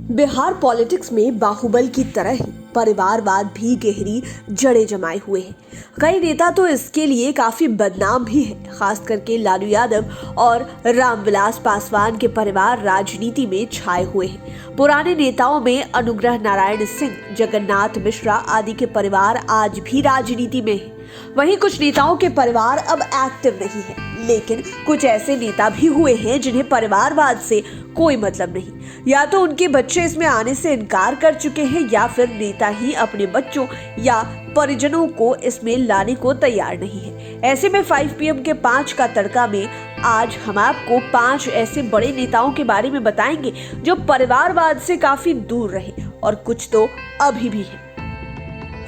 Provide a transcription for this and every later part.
Bihar politics में बाहुबल की तरह ही परिवारवाद भी गहरी जड़ें जमाए हुए है। कई नेता तो इसके लिए काफी बदनाम भी है, खास करके लालू यादव और रामविलास पासवान के परिवार राजनीति में छाए हुए हैं। पुराने नेताओं में अनुग्रह नारायण सिंह, जगन्नाथ मिश्रा आदि के परिवार आज भी राजनीति में है। वहीं कुछ नेताओं के परिवार अब एक्टिव नहीं है, लेकिन कुछ ऐसे नेता भी हुए हैं जिन्हें परिवारवाद से कोई मतलब नहीं। या तो उनके बच्चे इसमें आने से इनकार कर चुके हैं या फिर नेता ही अपने बच्चों या परिजनों को इसमें लाने को तैयार नहीं है। ऐसे में 5 PM के 5 का तड़का में आज हम आपको 5 ऐसे बड़े नेताओं के बारे में बताएंगे जो परिवारवाद से काफी दूर रहे और कुछ तो अभी भी है।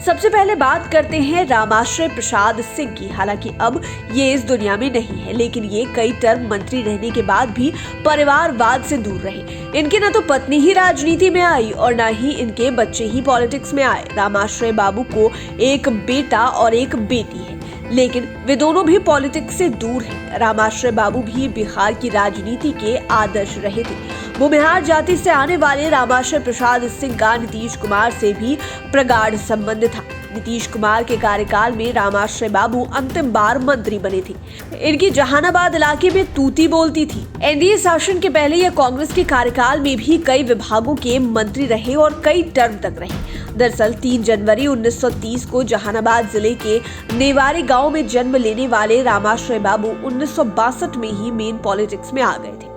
सबसे पहले बात करते हैं रामाश्रय प्रसाद सिंह की। हालांकि अब ये इस दुनिया में नहीं है, लेकिन ये कई टर्म मंत्री रहने के बाद भी परिवारवाद से दूर रहे। इनकी न तो पत्नी ही राजनीति में आई और न ही इनके बच्चे ही पॉलिटिक्स में आए। रामाश्रय बाबू को एक बेटा और एक बेटी है, लेकिन वे दोनों भी पॉलिटिक्स से दूर हैं। रामाश्रय बाबू भी बिहार की राजनीति के आदर्श रहे थे। भूमिहार जाति से आने वाले रामाश्रय प्रसाद सिंह का नीतीश कुमार से भी प्रगाढ़ संबंध था। नीतीश कुमार के कार्यकाल में रामाश्रय बाबू अंतिम बार मंत्री बने थे। इनकी जहानाबाद इलाके में तूती बोलती थी। एनडीए शासन के पहले यह कांग्रेस के कार्यकाल में भी कई विभागों के मंत्री रहे और कई टर्म तक रहे। दरअसल 3 जनवरी 1930 को जहानाबाद जिले के नेवारी गांव में जन्म लेने वाले रामाश्रय बाबू 1962 में ही मेन पॉलिटिक्स में आ गए थे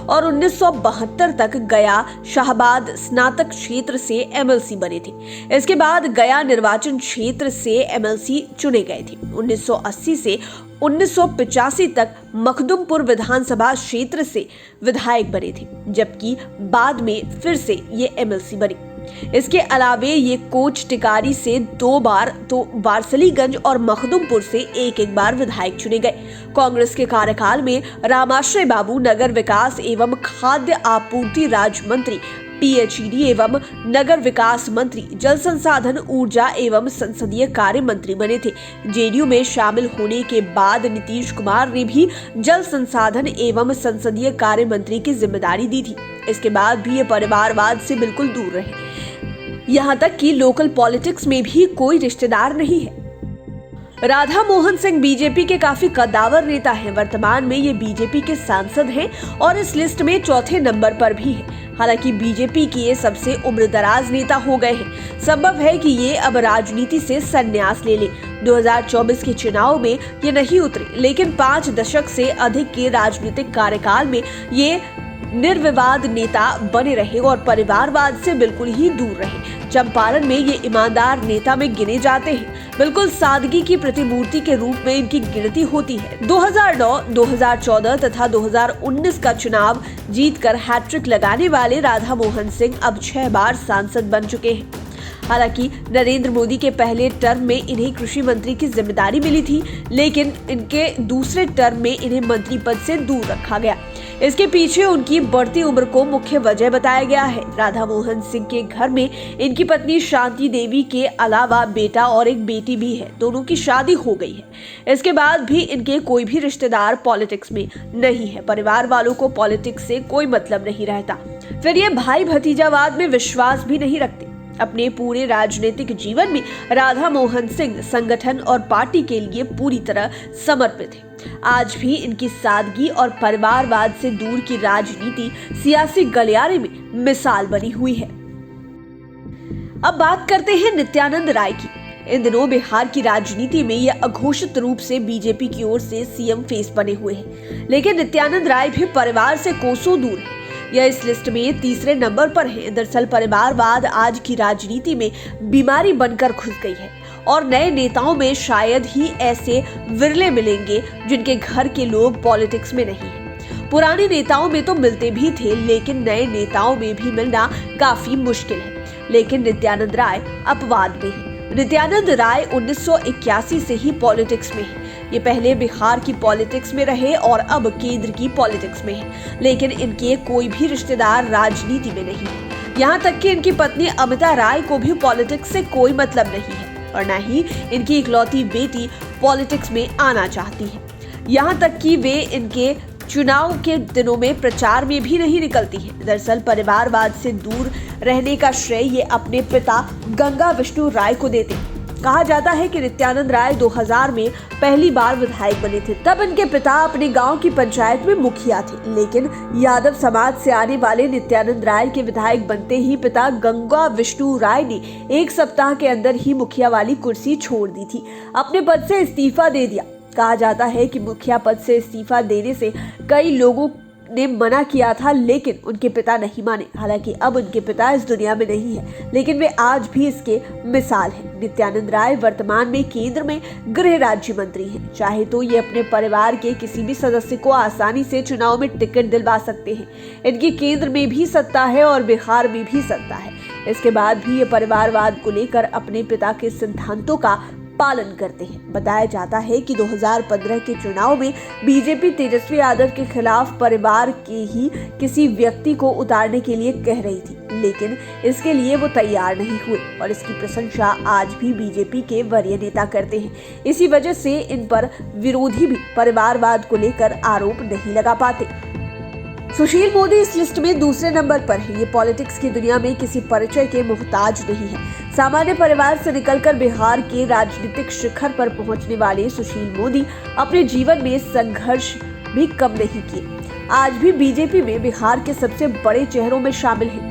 और 1972 तक गया शाहबाद स्नातक क्षेत्र से एमएलसी बने थे। इसके बाद गया निर्वाचन क्षेत्र से एमएलसी चुने गए थे। 1980 से 1985 तक मखदुमपुर विधानसभा क्षेत्र से विधायक बने थे, जबकि बाद में फिर से ये एमएलसी बने। इसके अलावे ये कोच टिकारी से 2 बार तो वारसलीगंज और मखदुमपुर से एक बार विधायक चुने गए। कांग्रेस के कार्यकाल में रामाश्रय बाबू नगर विकास एवं खाद्य आपूर्ति राज्य मंत्री, PHED एवं नगर विकास मंत्री, जल संसाधन, ऊर्जा एवं संसदीय कार्य मंत्री बने थे। जेडीयू में शामिल होने के बाद नीतीश कुमार ने भी जल संसाधन एवं संसदीय कार्य मंत्री की जिम्मेदारी दी थी। इसके बाद भी ये परिवारवाद से बिल्कुल दूर रहे। यहाँ तक कि लोकल पॉलिटिक्स में भी कोई रिश्तेदार नहीं है। राधा मोहन सिंह बीजेपी के काफी कद्दावर नेता हैं। वर्तमान में ये बीजेपी के सांसद हैं और इस लिस्ट में 4थे नंबर पर भी है। हालांकि बीजेपी के ये सबसे उम्रदराज नेता हो गए हैं। संभव है कि ये अब राजनीति से संन्यास ले ले। 2024 के चुनाव में ये नहीं उतरे, लेकिन 5 दशक से अधिक के राजनीतिक कार्यकाल में ये निर्विवाद नेता बने रहे और परिवारवाद से बिल्कुल ही दूर रहे। चंपारण में ये ईमानदार नेता में गिने जाते हैं। बिल्कुल सादगी की प्रतिमूर्ति के रूप में इनकी गिनती होती है। 2009, 2014 तथा 2019 का चुनाव जीतकर हैट्रिक लगाने वाले राधा मोहन सिंह अब 6 बार सांसद बन चुके हैं। हालांकि नरेंद्र मोदी के पहले टर्म में इन्हें कृषि मंत्री की जिम्मेदारी मिली थी, लेकिन इनके दूसरे टर्म में इन्हें मंत्री पद से दूर रखा गया। इसके पीछे उनकी बढ़ती उम्र को मुख्य वजह बताया गया है। राधा मोहन सिंह के घर में इनकी पत्नी शांति देवी के अलावा बेटा और एक बेटी भी है। दोनों की शादी हो गई है। इसके बाद भी इनके कोई भी रिश्तेदार पॉलिटिक्स में नहीं है। परिवार वालों को पॉलिटिक्स से कोई मतलब नहीं रहता। फिर ये भाई भतीजावाद में विश्वास भी नहीं रखते। अपने पूरे राजनीतिक जीवन में राधा मोहन सिंह संगठन और पार्टी के लिए पूरी तरह समर्पित है। आज भी इनकी सादगी और परिवारवाद से दूर की राजनीति सियासी गलियारे में मिसाल बनी हुई है। अब बात करते हैं नित्यानंद राय की। इन दिनों बिहार की राजनीति में ये अघोषित रूप से बीजेपी की ओर से सीएम फेस बने हुए हैं, लेकिन नित्यानंद राय भी परिवार से कोसों दूर है। यह इस लिस्ट में 3रे नंबर पर है। दरअसल परिवारवाद आज की राजनीति में बीमारी बनकर घुस गई है और नए नेताओं में शायद ही ऐसे विरले मिलेंगे जिनके घर के लोग पॉलिटिक्स में नहीं हैं। पुराने नेताओं में तो मिलते भी थे, लेकिन नए नेताओं में भी मिलना काफी मुश्किल है। लेकिन नित्यानंद राय अपवाद में है। नित्यानंद राय 1981 से ही पॉलिटिक्स में है। ये पहले बिहार की पॉलिटिक्स में रहे और अब केंद्र की पॉलिटिक्स में है, लेकिन इनके कोई भी रिश्तेदार राजनीति में नहीं है। यहाँ तक कि इनकी पत्नी अमिता राय को भी पॉलिटिक्स से कोई मतलब नहीं है और न ही इनकी इकलौती बेटी पॉलिटिक्स में आना चाहती है। यहाँ तक कि वे इनके चुनाव के दिनों में प्रचार में भी नहीं निकलती है। दरअसल परिवारवाद से दूर रहने का श्रेय ये अपने पिता गंगा विष्णु राय को देते हैं। कहा जाता है कि नित्यानंद राय 2000 में पहली बार विधायक बने थे। तब इनके पिता अपने गांव की पंचायत में मुखिया थे, लेकिन यादव समाज से आने वाले नित्यानंद राय के विधायक बनते ही पिता गंगा विष्णु राय ने 1 सप्ताह के अंदर ही मुखिया वाली कुर्सी छोड़ दी थी, अपने पद से इस्तीफा दे दिया। कहा जाता है कि मुखिया पद से इस्तीफा देने से कई लोगों ने मना किया था, लेकिन उनके पिता नहीं माने। हालांकि अब उनके पिता इस दुनिया में नहीं है, लेकिन वे आज भी इसके मिसाल हैं। नित्यानंद राय वर्तमान में केंद्र में गृह राज्य मंत्री हैं। चाहे तो ये अपने परिवार के किसी भी सदस्य को आसानी से चुनाव में टिकट दिलवा सकते हैं। इनकी केंद्र में भी सत्ता है और बिहार में भी सत्ता है। इसके बाद भी ये परिवारवाद को लेकर अपने पिता के सिद्धांतों का पालन करते हैं। बताया जाता है कि 2015 के चुनाव में बीजेपी तेजस्वी यादव के खिलाफ परिवार के ही किसी व्यक्ति को उतारने के लिए कह रही थी, लेकिन इसके लिए वो तैयार नहीं हुए और इसकी प्रशंसा आज भी बीजेपी के वरीय नेता करते हैं। इसी वजह से इन पर विरोधी भी परिवारवाद को लेकर आरोप नहीं लगा पाते। सुशील मोदी इस लिस्ट में दूसरे नंबर पर है। ये पॉलिटिक्स की दुनिया में किसी परिचय के मोहताज नहीं है। सामान्य परिवार से निकलकर बिहार के राजनीतिक शिखर पर पहुंचने वाले सुशील मोदी अपने जीवन में संघर्ष भी कम नहीं किए। आज भी बीजेपी में बिहार के सबसे बड़े चेहरों में शामिल हैं।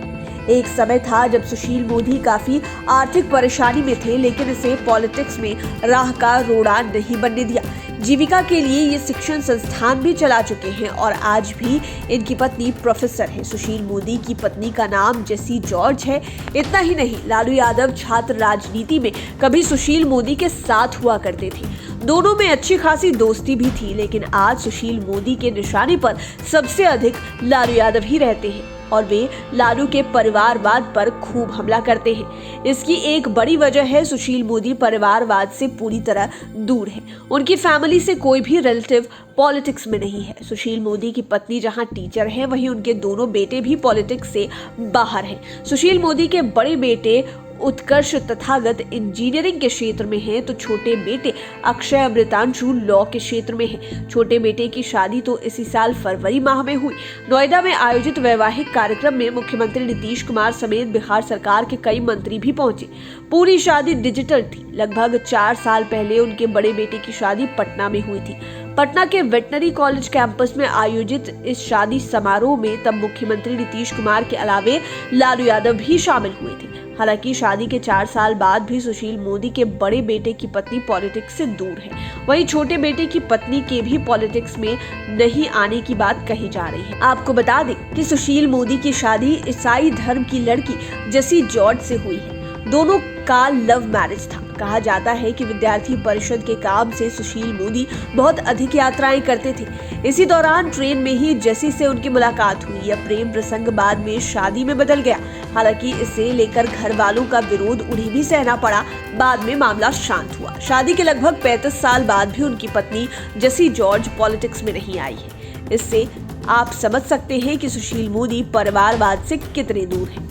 एक समय था जब सुशील मोदी काफी आर्थिक परेशानी में थे, लेकिन इसे पॉलिटिक्स में राह का रोड़ा नहीं बनने दिया। जीविका के लिए ये शिक्षण संस्थान भी चला चुके हैं और आज भी इनकी पत्नी प्रोफेसर है। सुशील मोदी की पत्नी का नाम जेसी जॉर्ज है। इतना ही नहीं, लालू यादव छात्र राजनीति में कभी सुशील मोदी के साथ हुआ करते थे। दोनों में अच्छी खासी दोस्ती भी थी, लेकिन आज सुशील मोदी के निशाने पर सबसे अधिक लालू यादव ही रहते हैं और वे लालू के परिवारवाद पर खूब हमला करते हैं। इसकी एक बड़ी वजह है सुशील मोदी परिवारवाद से पूरी तरह दूर है। उनकी फैमिली से कोई भी रिलेटिव पॉलिटिक्स में नहीं है। सुशील मोदी की पत्नी जहां टीचर है, वहीं उनके दोनों बेटे भी पॉलिटिक्स से बाहर हैं। सुशील मोदी के बड़े बेटे उत्कर्ष तथागत इंजीनियरिंग के क्षेत्र में हैं, तो छोटे बेटे अक्षय अमृतांशु लॉ के क्षेत्र में हैं। छोटे बेटे की शादी तो इसी साल फरवरी माह में हुई। नोएडा में आयोजित वैवाहिक कार्यक्रम में मुख्यमंत्री नीतीश कुमार समेत बिहार सरकार के कई मंत्री भी पहुंचे। पूरी शादी डिजिटल थी। लगभग 4 साल पहले उनके बड़े बेटे की शादी पटना में हुई थी। पटना के वेटनरी कॉलेज कैंपस में आयोजित इस शादी समारोह में तब मुख्यमंत्री नीतीश कुमार के अलावे लालू यादव भी शामिल हुए थे। हालांकि शादी के 4 साल बाद भी सुशील मोदी के बड़े बेटे की पत्नी पॉलिटिक्स से दूर है। वहीं छोटे बेटे की पत्नी के भी पॉलिटिक्स में नहीं आने की बात कही जा रही है। आपको बता दें कि सुशील मोदी की शादी ईसाई धर्म की लड़की जेसी जॉर्ज से हुई है। दोनों का लव मैरिज था। कहा जाता है कि विद्यार्थी परिषद के काम से सुशील मोदी बहुत अधिक यात्राएं करते थे। इसी दौरान ट्रेन में ही जेसी से उनकी मुलाकात हुई। यह प्रेम प्रसंग बाद में शादी में बदल गया। हालांकि इसे लेकर घर वालों का विरोध उन्हें भी सहना पड़ा। बाद में मामला शांत हुआ। शादी के लगभग 35 साल बाद भी उनकी पत्नी जेसी जॉर्ज पॉलिटिक्स में नहीं आई है। इससे आप समझ सकते हैं कि सुशील मोदी परिवारवाद से कितने दूर हैं।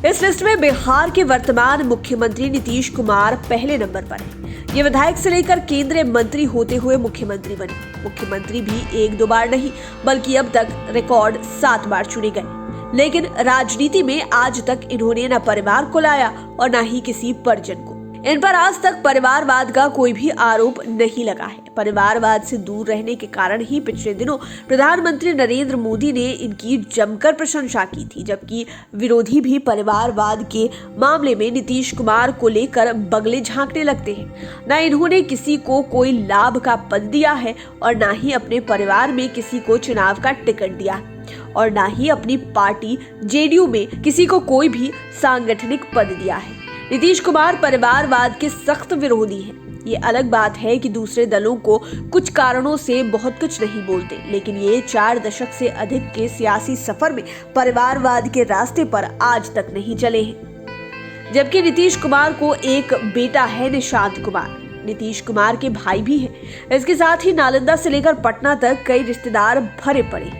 इस लिस्ट में बिहार के वर्तमान मुख्यमंत्री नीतीश कुमार पहले नंबर पर हैं। ये विधायक से लेकर केंद्रीय मंत्री होते हुए मुख्यमंत्री बने। मुख्यमंत्री भी 1-2 बार नहीं, बल्कि अब तक रिकॉर्ड 7 बार चुने गए। लेकिन राजनीति में आज तक इन्होंने न परिवार को लाया और न ही किसी परिजन को। इन पर आज तक परिवारवाद का कोई भी आरोप नहीं लगा है। परिवारवाद से दूर रहने के कारण ही पिछले दिनों प्रधानमंत्री नरेंद्र मोदी ने इनकी जमकर प्रशंसा की थी, जबकि विरोधी भी परिवारवाद के मामले में नीतीश कुमार को लेकर बगले झांकने लगते हैं। न इन्होंने किसी को कोई लाभ का पद दिया है और न ही अपने परिवार में किसी को चुनाव का टिकट दिया और न ही अपनी पार्टी जेडीयू में किसी को कोई भी सांगठनिक पद दिया है। नीतीश कुमार परिवारवाद के सख्त विरोधी हैं। ये अलग बात है कि दूसरे दलों को कुछ कारणों से बहुत कुछ नहीं बोलते, लेकिन ये 4 दशक से अधिक के सियासी सफर में परिवारवाद के रास्ते पर आज तक नहीं चले हैं। जबकि नीतीश कुमार को एक बेटा है, निशांत कुमार। नीतीश कुमार के भाई भी हैं। इसके साथ ही नालंदा से लेकर पटना तक कई रिश्तेदार भरे पड़े,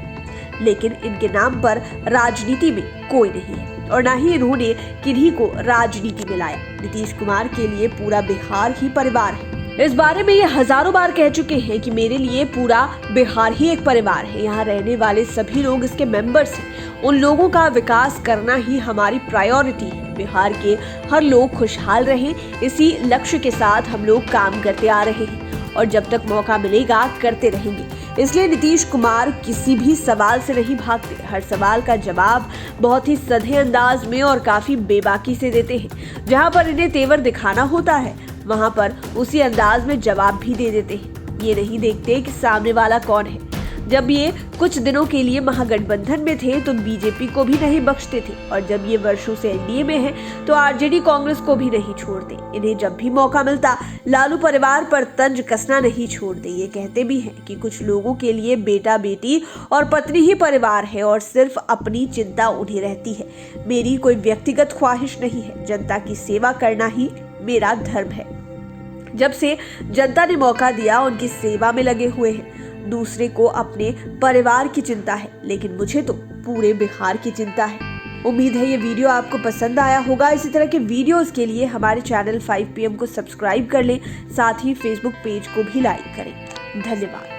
लेकिन इनके नाम पर राजनीति में कोई नहीं है और न ही इन्होंने किन्हीं को राजनीति में लाया। नीतीश कुमार के लिए पूरा बिहार ही परिवार है। इस बारे में ये हजारों बार कह चुके हैं कि मेरे लिए पूरा बिहार ही एक परिवार है। यहाँ रहने वाले सभी लोग इसके मेंबर्स हैं। उन लोगों का विकास करना ही हमारी प्रायोरिटी है। बिहार के हर लोग खुशहाल रहें, इसी लक्ष्य के साथ हम लोग काम करते आ रहे हैं और जब तक मौका मिलेगा करते रहेंगे। इसलिए नीतीश कुमार किसी भी सवाल से नहीं भागते। हर सवाल का जवाब बहुत ही सधे अंदाज में और काफी बेबाकी से देते हैं। जहां पर इन्हें तेवर दिखाना होता है वहां पर उसी अंदाज में जवाब भी दे देते हैं। ये नहीं देखते कि सामने वाला कौन है। जब ये कुछ दिनों के लिए महागठबंधन में थे तो बीजेपी को भी नहीं बख्शते थे और जब ये वर्षों से एनडीए में है तो आरजेडी कांग्रेस को भी नहीं छोड़ते। इन्हें जब भी मौका मिलता लालू परिवार पर तंज कसना नहीं छोड़ते। ये कहते भी हैं कि कुछ लोगों के लिए बेटा बेटी और पत्नी ही परिवार है और सिर्फ अपनी चिंता उन्हें रहती है। मेरी कोई व्यक्तिगत ख्वाहिश नहीं है, जनता की सेवा करना ही मेरा धर्म है। जब से जनता ने मौका दिया उनकी सेवा में लगे हुए हैं। दूसरे को अपने परिवार की चिंता है, लेकिन मुझे तो पूरे बिहार की चिंता है। उम्मीद है ये वीडियो आपको पसंद आया होगा। इसी तरह के वीडियोस के लिए हमारे चैनल 5 PM को सब्सक्राइब कर लें, साथ ही फेसबुक पेज को भी लाइक करें। धन्यवाद।